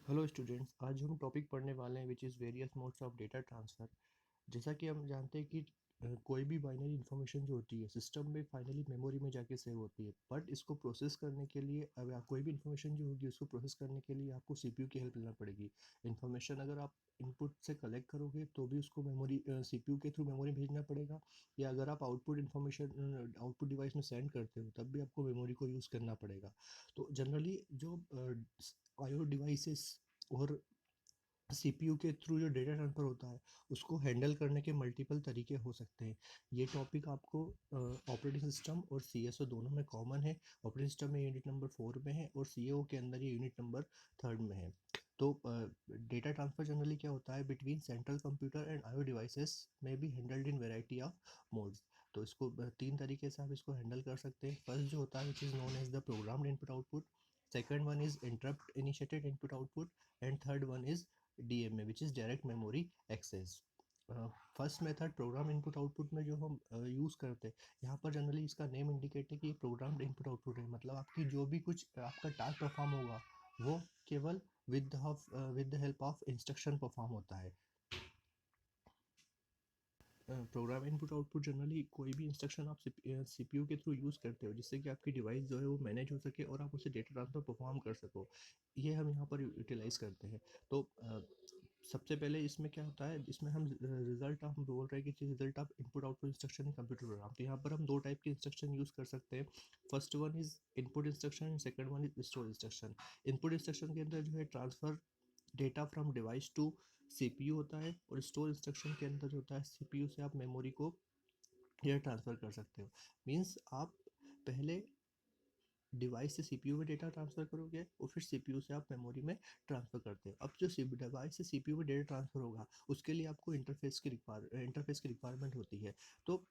Hello students, आज हम topic पढ़ने वाले हैं which is various modes of data transfer. जैसा कि हम जानते हैं कि कोई भी बाइनरी इन्फॉर्मेशन जो होती है सिस्टम में फाइनली मेमोरी में जाके सेव होती है, बट इसको प्रोसेस करने के लिए अब कोई भी इन्फॉर्मेशन जो होगी उसको प्रोसेस करने के लिए आपको सीपीयू की हेल्प लेना पड़ेगी। इन्फॉर्मेशन अगर आप इनपुट से कलेक्ट करोगे तो भी उसको मेमोरी सीपीयू के थ्रू मेमोरी भेजना पड़ेगा, या अगर आप आउटपुट इन्फॉर्मेशन आउटपुट डिवाइस में सेंड करते हो तब भी आपको मेमोरी को यूज़ करना पड़ेगा। तो जनरली जो आईओ डिवाइसेस और सीपीयू के थ्रू जो डेटा ट्रांसफ़र होता है उसको हैंडल करने के मल्टीपल तरीके हो सकते हैं। ये टॉपिक आपको ऑपरेटिंग सिस्टम और सीएसओ दोनों में कॉमन है। ऑपरेटिंग सिस्टम में यूनिट नंबर 4 में है और सीएओ के अंदर ये यूनिट नंबर 3 में है। तो डेटा ट्रांसफ़र जनरली क्या होता है between central computer and IO devices में भी handled in variety of modes. तो इसको तीन तरीके से आप इसको हैंडल कर सकते हैं। फर्स्ट जो होता है which is known as the programmed input output, second one is interrupt initiated input output, and third one is DMA which is direct memory access. First method program input output में जो हम use करते हैं, यहाँ पर generally इसका name indicate है कि प्रोग्राम्ड इनपुट आउटपुट है, मतलब आपकी जो भी कुछ आपका टास्क परफॉर्म होगा वो केवल with the help of instruction perform होता है। प्रोग्राम इनपुट आउटपुट जनरली कोई भी इंस्ट्रक्शन आप सीपीयू के थ्रू यूज़ करते हो जिससे कि आपकी डिवाइस जो है वो मैनेज हो सके और आप उसे डेटा ट्रांसफर परफॉर्म कर सको, ये हम यहाँ पर यूटिलाइज़ करते हैं। तो सबसे पहले इसमें क्या होता है, इसमें हम रिजल्ट हम बोल रहे हैं कि result of input output instruction in computer program. तो यहाँ पर हम दो टाइप के इंस्ट्रक्शन यूज़ कर सकते हैं। First one is input instruction and second one is store instruction. Input instruction के अंदर जो है transfer data from device to CPU होता है, और स्टोर इंस्ट्रक्शन के अंदर जो होता है सीपीयू से आप मेमोरी को डेटा ट्रांसफ़र कर सकते हो। मीन्स आप पहले डिवाइस से सीपीयू में डेटा ट्रांसफ़र करोगे और फिर सीपीयू से आप मेमोरी में ट्रांसफ़र करते हो। अब जो डिवाइस से सीपीयू में डेटा ट्रांसफ़र होगा उसके लिए आपको इंटरफेस की रिक्वायरमेंट होती है। तो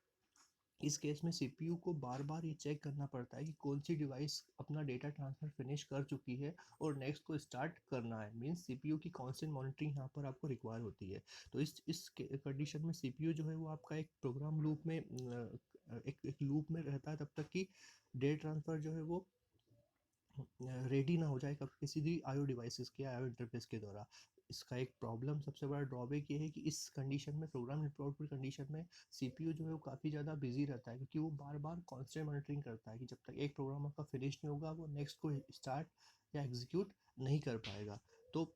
इस केस में सीपीयू को बार बार ये चेक करना पड़ता है कि कौन सी डिवाइस अपना डेटा ट्रांसफ़र फिनिश कर चुकी है और नेक्स्ट को स्टार्ट करना है। मीन्स सीपीयू की कांस्टेंट मॉनिटरिंग यहाँ पर आपको रिक्वायर होती है। तो इस कंडीशन में सीपीयू जो है वो आपका एक प्रोग्राम लूप में एक लूप में रहता है तब तक कि डेटा ट्रांसफ़र जो है वो रेडी ना हो जाए कब किसी भी आईओ डिवाइसेस के आईओ इंटरफेस के द्वारा। इसका एक प्रॉब्लम सबसे बड़ा ड्रॉबैक ये है कि इस कंडीशन में प्रोग्राम आउटपुट कंडीशन में सीपीयू जो है वो काफ़ी ज़्यादा बिजी रहता है, क्योंकि वो बार बार कांस्टेंट मॉनिटरिंग करता है कि जब तक एक प्रोग्राम आपका फिनिश नहीं होगा वो नेक्स्ट को स्टार्ट या एग्जीक्यूट नहीं कर पाएगा। तो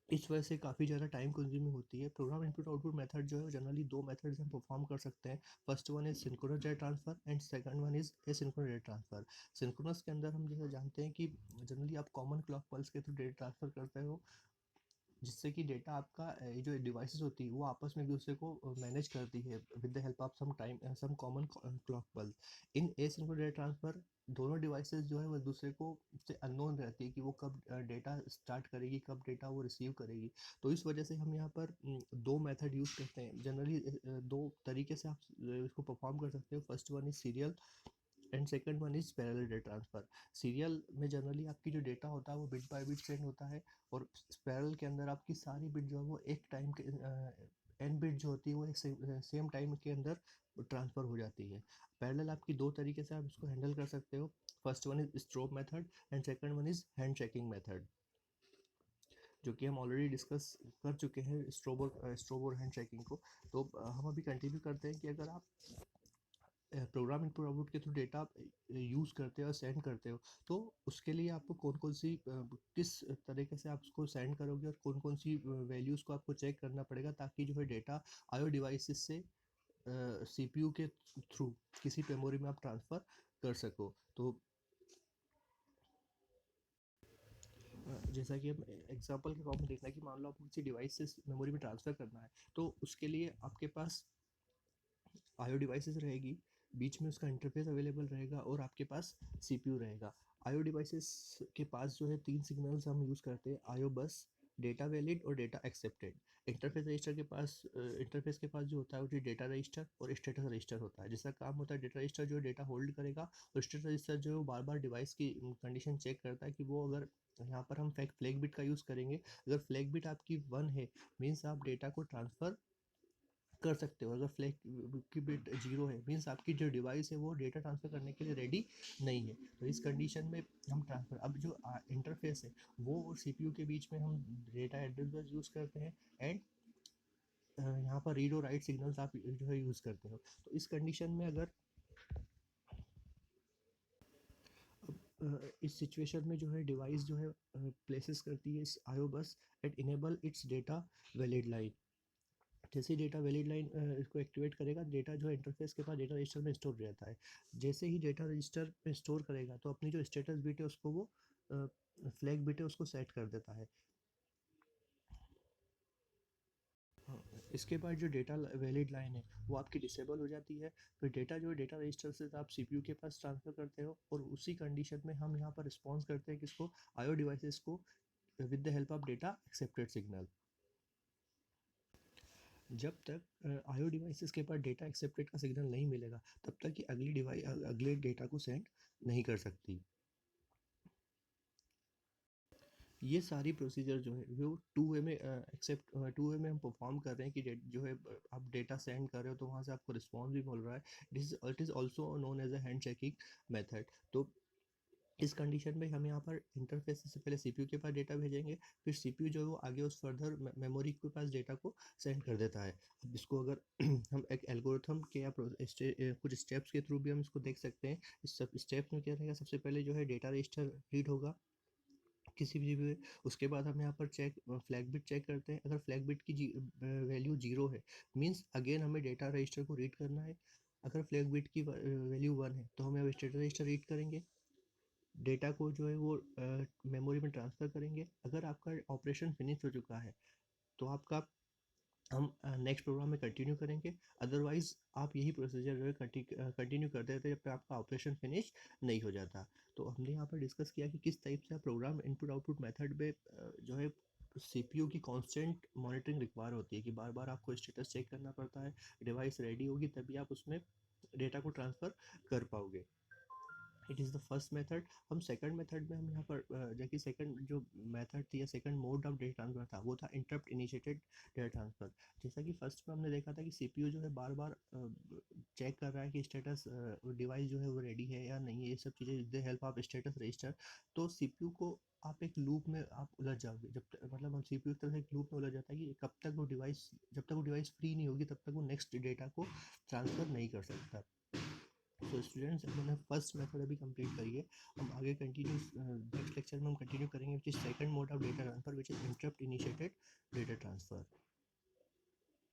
इस वजह से काफ़ी ज़्यादा टाइम कंज्यूमिंग होती है। प्रोग्राम इनपुट आउटपुट मेथड जो है जनरली दो मेथड हम परफॉर्म कर सकते हैं। First one is synchronous data transfer and second one is asynchronous data transfer. Synchronous के अंदर हम जैसे जानते हैं कि जनरली आप कॉमन क्लॉक पल्स के थ्रू डेटा ट्रांसफर करते हो, जिससे कि डेटा आपका ये जो डिवाइसेस होती है वो आपस में एक दूसरे को मैनेज करती है with the help of some common clock pulse. In asynchronous data transfer devices डिवाइसेस जो है वो एक दूसरे को से अननोन रहती है कि वो कब डेटा स्टार्ट करेगी, कब डेटा वो रिसीव करेगी। तो इस वजह से हम यहाँ पर दो मेथड यूज़ करते हैं। जनरली दो तरीके से आप इसको परफॉर्म कर सकते हो। First one is serial and second one is parallel data transfer. Serial में जनरली आपकी जो डेटा होता है वो बिट बाय बिट सेंड होता है, और पैरेलल के अंदर आपकी सारी बिट जो है वो एक टाइम के एन बिट जो होती है वो एक सेम टाइम के अंदर ट्रांसफ़र हो जाती है। पैरेलल आपकी दो तरीके से आप इसको हैंडल कर सकते हो। First one is strobe method and second one is hand checking method, जो कि हम ऑलरेडी डिस्कस कर चुके हैं स्ट्रोब और हैंड चेकिंग को। तो हम अभी कंटिन्यू करते हैं कि अगर आप प्रोग्राम इनपुट आउटपुट के थ्रू डेटा आप यूज़ करते हो और सेंड करते हो, तो उसके लिए आपको कौन कौन सी किस तरीके से आप उसको सेंड करोगे और कौन कौन सी वैल्यूज़ को आपको चेक करना पड़ेगा ताकि जो है डेटा आईओ डिवाइसेस से सीपीयू के थ्रू किसी मेमोरी में आप ट्रांसफ़र कर सको। तो जैसा कि हम एग्जांपल के फॉर्म में देखना है कि मान लो आपको किसी डिवाइस से मेमोरी में ट्रांसफ़र करना है, तो उसके लिए आपके पास आईओ डिवाइसेस रहेगी, बीच में उसका इंटरफेस अवेलेबल रहेगा और आपके पास सीपीयू रहेगा। आईओ डिवाइसेस के पास जो है तीन सिग्नल्स हम यूज़ करते हैं, आईओ बस, डेटा वैलिड और डेटा एक्सेप्टेड। इंटरफेस के पास जो होता है वो डेटा रजिस्टर और स्टेटस रजिस्टर होता है। जिसका काम होता है डेटा रजिस्टर जो डेटा होल्ड करेगा, और स्टेटस रजिस्टर जो है वो बार बार डिवाइस की कंडीशन चेक करता है कि वो अगर यहाँ पर हम फ्लैग बिट का यूज़ करेंगे, अगर फ्लैग बिट आपकी 1 है मीन्स आप डेटा को ट्रांसफ़र कर सकते हो। अगर फ्लैग की बिट 0 है मीन्स आपकी जो डिवाइस है वो डेटा ट्रांसफ़र करने के लिए रेडी नहीं है। तो इस कंडीशन में हम ट्रांसफ़र अब जो इंटरफेस है वो और सीपीयू के बीच में हम डेटा एड्रेस बस यूज़ करते हैं एंड यहाँ पर रीड और राइट सिग्नल्स आप जो है यूज़ करते हो। तो इस कंडीशन में अगर इस सिचुएशन में जो है डिवाइस जो है प्लेसेस करती है इस IO bus at enable its data valid line. जैसे ही डेटा वैलिड लाइन इसको एक्टिवेट करेगा, डेटा जो है इंटरफेस के पास डेटा रजिस्टर में स्टोर रहता है। जैसे ही डेटा रजिस्टर में स्टोर करेगा तो अपनी जो स्टेटस बिट है उसको वो फ्लैग बिट है उसको सेट कर देता है। इसके बाद जो डेटा वैलिड लाइन है वो आपकी डिसेबल हो जाती है। फिर डेटा जो है डेटा रजिस्टर से आप सीपीयू के पास ट्रांसफ़र करते हो और उसी कंडीशन में हम यहाँ पर रिस्पॉन्स करते हैं किसको, आईओ डिवाइसेस को, with the help of data accepted signal. जब तक आईओ डिवाइसेस के पास डेटा एक्सेप्टेड का सिग्नल नहीं मिलेगा तब तक कि अगली डिवाइस अगले डेटा को सेंड नहीं कर सकती। ये सारी प्रोसीजर जो है वो टू वे में एक्सेप्ट टू वे में हम परफॉर्म कर रहे हैं कि जो है आप डेटा सेंड कर रहे हो तो वहाँ से आपको रिस्पॉन्स भी मिल रहा है। It is also known as a hand checking method. तो इस कंडीशन में हम यहाँ पर इंटरफेस से पहले सीपीयू के पास डेटा भेजेंगे, फिर सीपीयू जो है वो आगे उस फर्दर मेमोरी के पास डेटा को सेंड कर देता है। अब इसको अगर हम एक एल्गोरिथम के या कुछ स्टेप्स के थ्रू भी हम इसको देख सकते हैं। इस सब स्टेप्स में क्या रहेगा, सबसे पहले जो है डेटा रजिस्टर रीड होगा किसी भी जीबी में। उसके बाद हम यहाँ पर फ्लैग बिट चेक करते हैं। अगर फ्लैग बिट की वैल्यू 0 है मीन्स अगेन हमें डेटा रजिस्टर को रीड करना है। अगर फ्लैग बिट की वैल्यू 1 है तो हम यहाँ स्टेटस रजिस्टर रीड करेंगे, डेटा को जो है वो मेमोरी में ट्रांसफ़र करेंगे। अगर आपका ऑपरेशन फिनिश हो चुका है तो आपका हम नेक्स्ट प्रोग्राम में कंटिन्यू करेंगे। अदरवाइज़ आप यही प्रोसीजर जो है कंटिन्यू करते रहते हैं जब तक आपका ऑपरेशन फिनिश नहीं हो जाता। तो हमने यहाँ पर डिस्कस किया कि किस टाइप से प्रोग्राम इनपुट आउटपुट मेथड में जो है सीपीयू की कांस्टेंट मॉनिटरिंग रिक्वायर होती है कि बार बार आपको स्टेटस चेक करना पड़ता है। डिवाइस रेडी होगी तभी आप उसमें डेटा को ट्रांसफ़र कर पाओगे। It is the first method. हम सेकंड मेथड में हम यहाँ पर देखिए सेकंड जो मेथड थी या second mode of data transfer था वो था इंटरप्ट इनिशिएटेड डेटा ट्रांसफ़र। जैसा कि फर्स्ट में हमने देखा था कि सीपीयू जो है बार बार चेक कर रहा है कि स्टेटस डिवाइस जो है वो रेडी है या नहीं है। ये सब चीज़ें with the help of status register. तो सीपीयू को आप एक लूप में आप उलझ जाओगे जब मतलब हम सीपीयू की तरह एक लूप में उलझ जाता है कि कब तक वो डिवाइस जब तक वो डिवाइस फ्री नहीं होगी तब तक वो नेक्स्ट डेटा को ट्रांसफ़र नहीं कर सकता। तो स्टूडेंट्स हमने फर्स्ट मेथड अभी कंप्लीट करी है। हम आगे कंटिन्यू नेक्स्ट लेक्चर में हम कंटिन्यू करेंगे which is second mode of data transfer which is interrupt initiated data transfer.